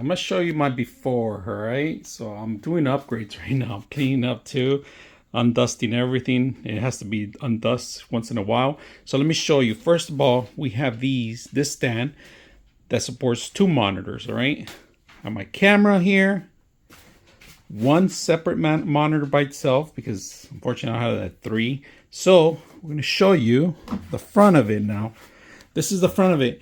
I'm gonna show you my before. All right, so I'm doing upgrades right now. I'm cleaning up too, undusting everything. It has to be undust once in a while. So let me show you. First of all, we have this stand that supports 2 monitors. All right, I have my camera here, one separate monitor by itself because unfortunately I have that 3. So we're gonna show you the front of it now. This is the front of it.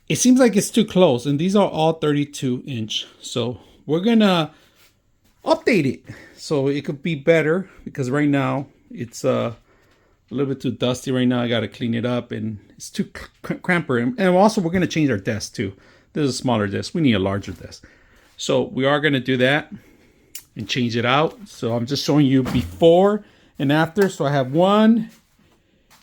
It seems like it's too close, and these are all 32-inch. So we're gonna update it so it could be better, because right now it's a little bit too dusty right now. I gotta clean it up, and it's too cramper. And also we're gonna change our desk too. This is a smaller desk. We need a larger desk. So we are gonna do that and change it out. So I'm just showing you before and after. So I have 1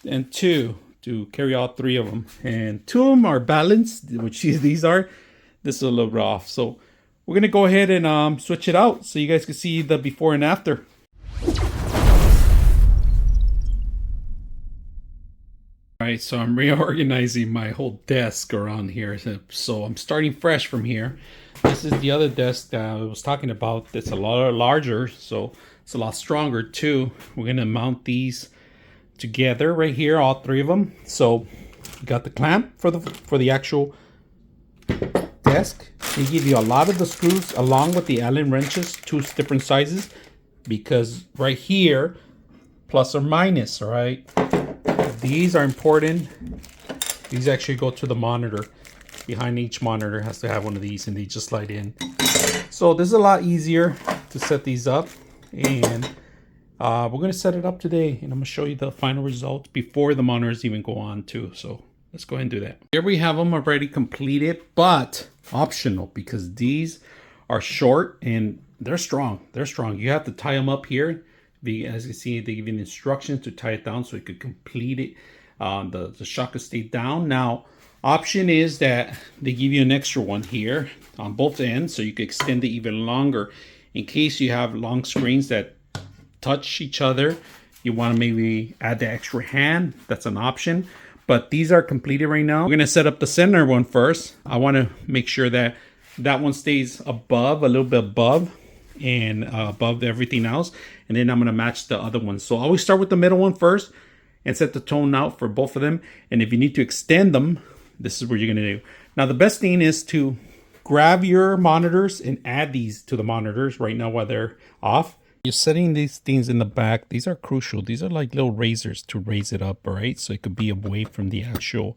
and 2 to carry all 3 of them, and 2 of them are balanced, which these are. This is a little rough, so we're gonna go ahead and switch it out so you guys can see the before and after. All right, so I'm reorganizing my whole desk around here, so I'm starting fresh from here. This is the other desk that I was talking about. That's a lot larger, so it's a lot stronger too. We're gonna mount these together right here, all 3 of them. So we got the clamp for the actual desk. They give you a lot of the screws along with the Allen wrenches, 2 different sizes, because right here, plus or minus, all right? These are important. These actually go to the monitor. Behind each monitor has to have one of these, and they just slide in. So this is a lot easier to set these up, and we're going to set it up today, and I'm going to show you the final results before the monitors even go on too. So let's go ahead and do that. Here we have them already completed, but optional, because these are short and they're strong. They're strong. You have to tie them up here. As you see, they give you instructions to tie it down so it could complete it. The shock could stay down. Now, option is that they give you an extra one here on both ends, so you can extend it even longer in case you have long screens that touch each other. You want to maybe add the extra hand. That's an option, but these are completed right now. We're going to set up the center one first. I want to make sure that that one stays above, a little bit above, and above everything else, and then I'm going to match the other one. So I always start with the middle one first and set the tone out for both of them. And if you need to extend them, this is what you're going to do. Now the best thing is to grab your monitors and add these to the monitors right now while they're off. You're setting these things in the back. These are crucial. These are like little razors to raise it up, all right? So it could be away from the actual,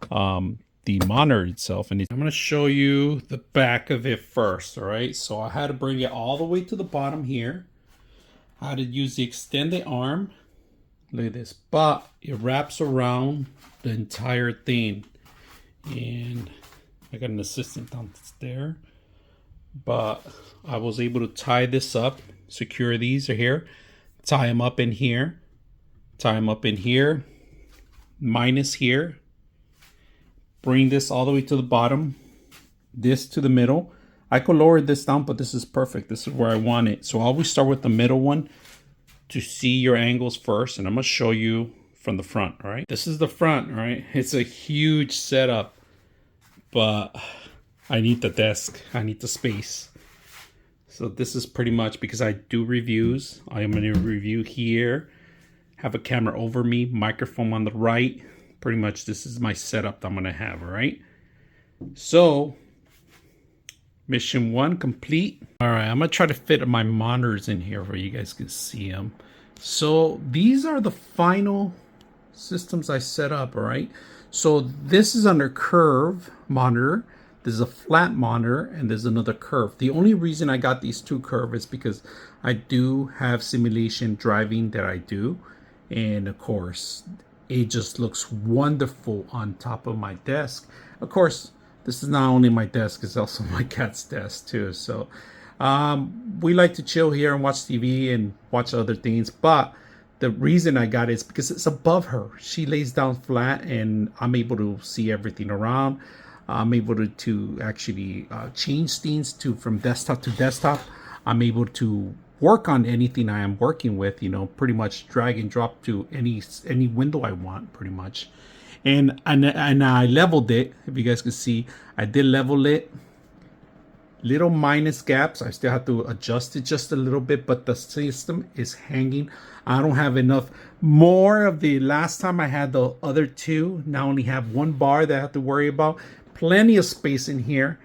the monitor itself. And I'm going to show you the back of it first, all right? So I had to bring it all the way to the bottom here. I had to use the extended arm. Look at this. But it wraps around the entire thing. And I got an assistant down there. But I was able to tie this up. Secure these are here, tie them up in here, tie them up in here, minus here, bring this all the way to the bottom, this to the middle. I could lower this down, but this is perfect. This is where I want it. So I always start with the middle one to see your angles first, and I'm gonna show you from the front. All right, this is the front. All right, it's a huge setup, but I need the desk, I need the space. So this is pretty much, because I do reviews. I am going to review here, have a camera over me, microphone on the right. Pretty much this is my setup that I'm going to have, all right? So, mission 1 complete. All right, I'm going to try to fit my monitors in here where you guys can see them. So these are the final systems I set up, all right? So this is under curve monitor. There's a flat monitor, and there's another curve. The only reason I got these 2 curves is because I do have simulation driving that I do. And of course, it just looks wonderful on top of my desk. Of course, this is not only my desk, it's also my cat's desk too. So we like to chill here and watch TV and watch other things. But the reason I got it is because it's above her. She lays down flat, and I'm able to see everything around. I'm able to actually change things from desktop to desktop. I'm able to work on anything I am working with, you know, pretty much drag and drop to any window I want, pretty much. And I leveled it. If you guys can see, I did level it little minus gaps. I still have to adjust it just a little bit, but the system is hanging. I don't have enough more of the last time I had the other two. Now I only have one bar that I have to worry about. Plenty of space in here.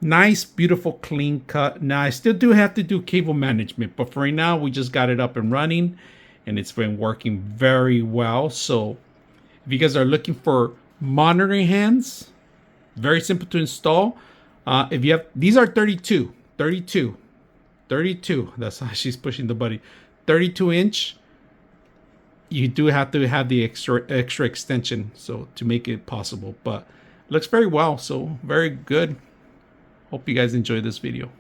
Nice, beautiful, clean cut. Now I still do have to do cable management, but for right now we just got it up and running and it's been working very well. So if you guys are looking for monitoring hands, very simple to install. If you have, these are 32. That's how she's pushing the button. 32 inch. You do have to have the extra extension so to make it possible, but looks very well. So very good. Hope you guys enjoyed this video.